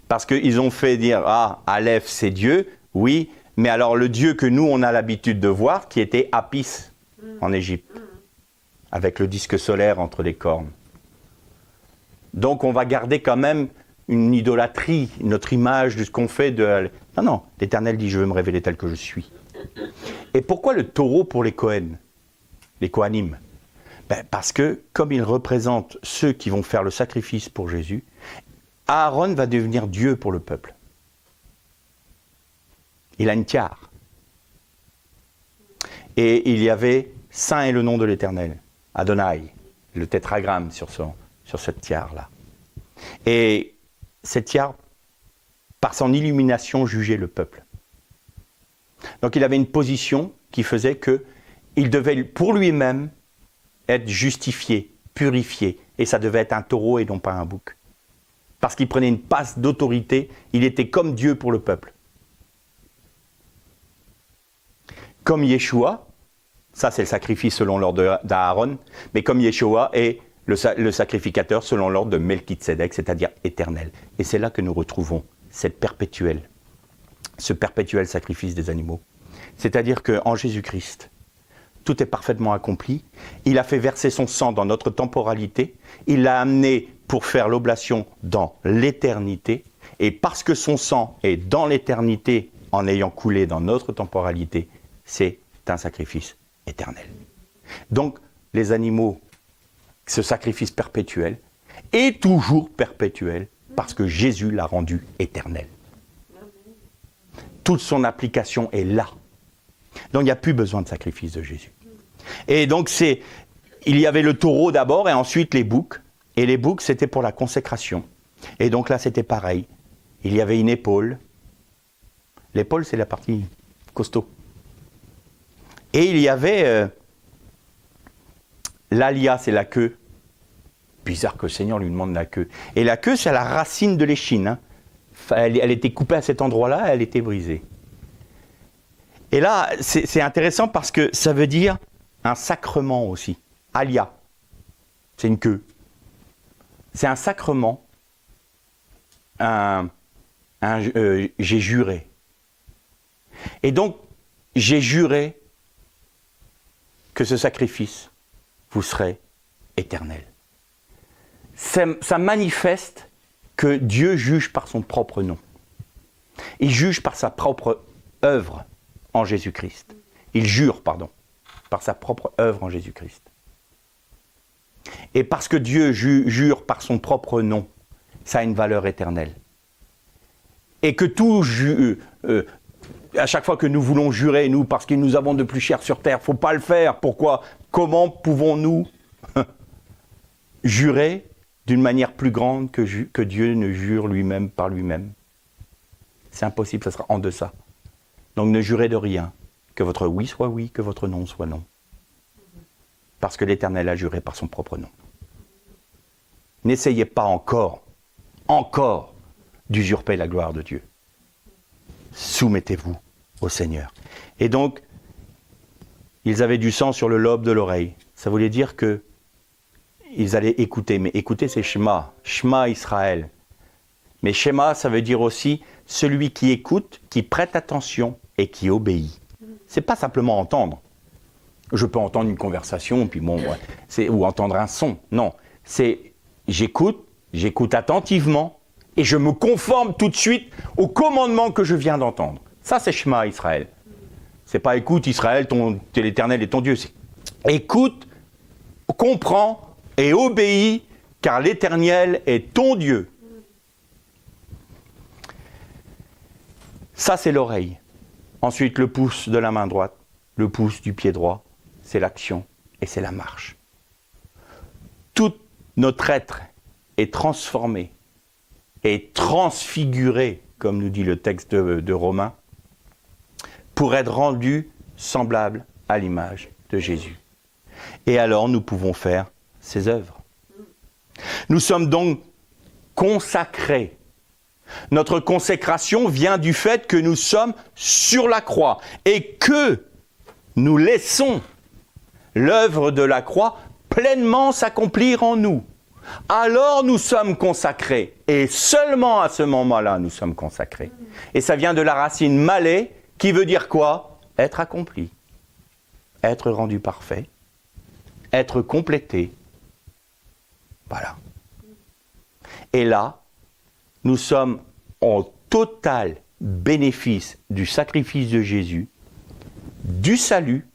Parce qu'ils ont fait dire, Aleph c'est Dieu, oui, mais alors le Dieu que nous on a l'habitude de voir, qui était Apis en Égypte, avec le disque solaire entre les cornes. Donc on va garder quand même une idolâtrie, notre image de ce qu'on fait de... Non, l'Éternel dit, je veux me révéler tel que je suis. Et pourquoi le taureau pour les Kohen, les Kohanim? Parce que, comme il représente ceux qui vont faire le sacrifice pour Jésus, Aaron va devenir Dieu pour le peuple. Il a une tiare. Et il y avait Saint est le nom de l'Éternel, Adonai, le tétragramme sur cette tiare-là. Et cette tiare, par son illumination, jugeait le peuple. Donc il avait une position qui faisait qu'il devait, pour lui-même, être justifié, purifié. Et ça devait être un taureau et non pas un bouc. Parce qu'il prenait une passe d'autorité, il était comme Dieu pour le peuple. Comme Yeshua, ça c'est le sacrifice selon l'ordre d'Aaron, mais comme Yeshua est le sacrificateur selon l'ordre de Melchizedek, c'est-à-dire éternel. Et c'est là que nous retrouvons ce perpétuel sacrifice des animaux. C'est-à-dire qu'en Jésus-Christ, tout est parfaitement accompli. Il a fait verser son sang dans notre temporalité. Il l'a amené pour faire l'oblation dans l'éternité. Et parce que son sang est dans l'éternité, en ayant coulé dans notre temporalité, c'est un sacrifice éternel. Donc, les animaux, ce sacrifice perpétuel, est toujours perpétuel parce que Jésus l'a rendu éternel. Toute son application est là. Donc, il n'y a plus besoin de sacrifice de Jésus. Et donc, il y avait le taureau d'abord et ensuite les boucs. Et les boucs, c'était pour la consécration. Et donc là, c'était pareil. Il y avait une épaule. L'épaule, c'est la partie costaud. Et il y avait L'alia, c'est la queue. Bizarre que le Seigneur lui demande la queue. Et la queue, c'est la racine de l'échine. Hein. Elle était coupée à cet endroit-là, elle était brisée. Et là, c'est intéressant parce que ça veut dire un sacrement aussi. Alia, c'est une queue. C'est un sacrement. J'ai juré. Et donc, j'ai juré que ce sacrifice vous serait éternel. Ça manifeste que Dieu juge par son propre nom. Il juge par sa propre œuvre en Jésus-Christ. Il jure, par sa propre œuvre en Jésus-Christ. Et parce que Dieu jure par son propre nom, ça a une valeur éternelle. Et que à chaque fois que nous voulons jurer, nous, parce que nous avons de plus cher sur terre, il ne faut pas le faire. Pourquoi ? Comment pouvons-nous jurer d'une manière plus grande que Dieu ne jure lui-même par lui-même ? C'est impossible, ça sera en deçà. Donc ne jurez de rien, que votre oui soit oui, que votre non soit non. Parce que l'Éternel a juré par son propre nom. N'essayez pas encore, d'usurper la gloire de Dieu. Soumettez-vous au Seigneur. Et donc, ils avaient du sang sur le lobe de l'oreille. Ça voulait dire que ils allaient écouter. Mais écouter, c'est Shema. Shema Israël. Mais Shema, ça veut dire aussi celui qui écoute, qui prête attention et qui obéit. C'est pas simplement entendre. Je peux entendre une conversation, puis ou entendre un son. Non, c'est j'écoute attentivement et je me conforme tout de suite au commandement que je viens d'entendre. Ça, c'est Shema Israël. C'est pas écoute Israël, t'es l'Éternel et ton Dieu. C'est écoute, comprends et obéis, car l'Éternel est ton Dieu. Ça, c'est l'oreille. Ensuite, le pouce de la main droite, le pouce du pied droit, c'est l'action et c'est la marche. Tout notre être est transformé, est transfiguré, comme nous dit le texte de Romains, pour être rendu semblable à l'image de Jésus. Et alors, nous pouvons faire ses œuvres. Nous sommes donc consacrés. Notre consécration vient du fait que nous sommes sur la croix et que nous laissons l'œuvre de la croix pleinement s'accomplir en nous. Alors nous sommes consacrés et seulement à ce moment-là nous sommes consacrés. Et ça vient de la racine malé qui veut dire quoi ? Être accompli, être rendu parfait, être complété. Voilà. Et là, nous sommes en total bénéfice du sacrifice de Jésus, du salut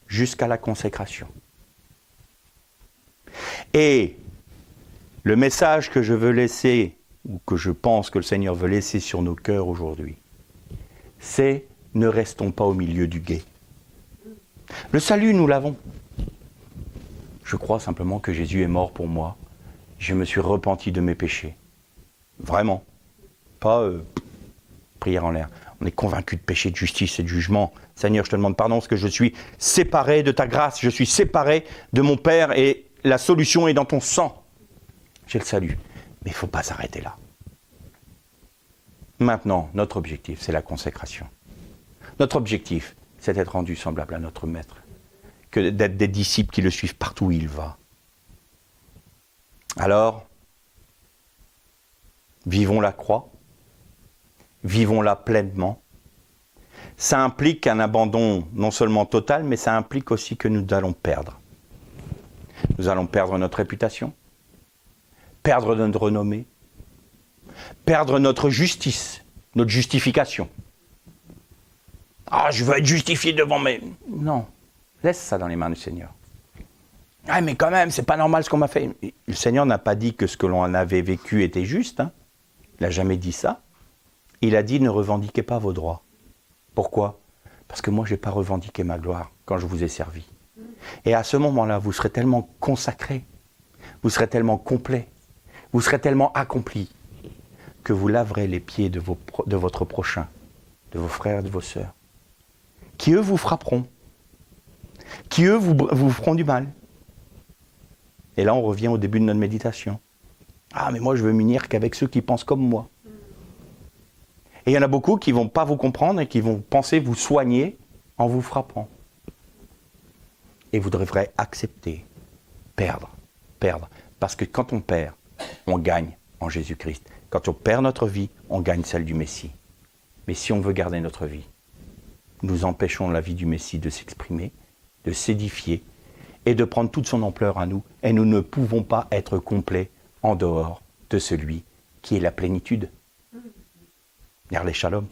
jusqu'à la consécration. Et le message que je veux laisser, ou que je pense que le Seigneur veut laisser sur nos cœurs aujourd'hui, c'est ne restons pas au milieu du gué. Le salut, nous l'avons. Je crois simplement que Jésus est mort pour moi. Je me suis repenti de mes péchés. Vraiment. Pas prière en l'air. On est convaincu de péché, de justice et de jugement. Seigneur, je te demande pardon parce que je suis séparé de ta grâce. Je suis séparé de mon Père et la solution est dans ton sang. J'ai le salut. Mais il ne faut pas s'arrêter là. Maintenant, notre objectif, c'est la consécration. Notre objectif, c'est d'être rendu semblable à notre Maître. Que d'être des disciples qui le suivent partout où il va. Alors, vivons la croix, vivons-la pleinement. Ça implique un abandon non seulement total, mais ça implique aussi que nous allons perdre. Nous allons perdre notre réputation, perdre notre renommée, perdre notre justice, notre justification. Ah, je veux être justifié devant mes... Non, laisse ça dans les mains du Seigneur. Ah, mais quand même, c'est pas normal ce qu'on m'a fait. Le Seigneur n'a pas dit que ce que l'on avait vécu était juste. Hein. Il n'a jamais dit ça. Il a dit, ne revendiquez pas vos droits. Pourquoi ? Parce que moi, je n'ai pas revendiqué ma gloire quand je vous ai servi. Et à ce moment-là, vous serez tellement consacré, vous serez tellement complet, vous serez tellement accompli, que vous laverez les pieds de votre prochain, de vos frères, de vos sœurs, qui eux vous frapperont, qui eux vous feront du mal. Et là, on revient au début de notre méditation. Ah, mais moi, je veux m'unir qu'avec ceux qui pensent comme moi. Et il y en a beaucoup qui ne vont pas vous comprendre et qui vont penser vous soigner en vous frappant. Et vous devrez accepter, perdre. Parce que quand on perd, on gagne en Jésus-Christ. Quand on perd notre vie, on gagne celle du Messie. Mais si on veut garder notre vie, nous empêchons la vie du Messie de s'exprimer, de s'édifier et de prendre toute son ampleur à nous. Et nous ne pouvons pas être complets en dehors de celui qui est la plénitude. Vers les shalom.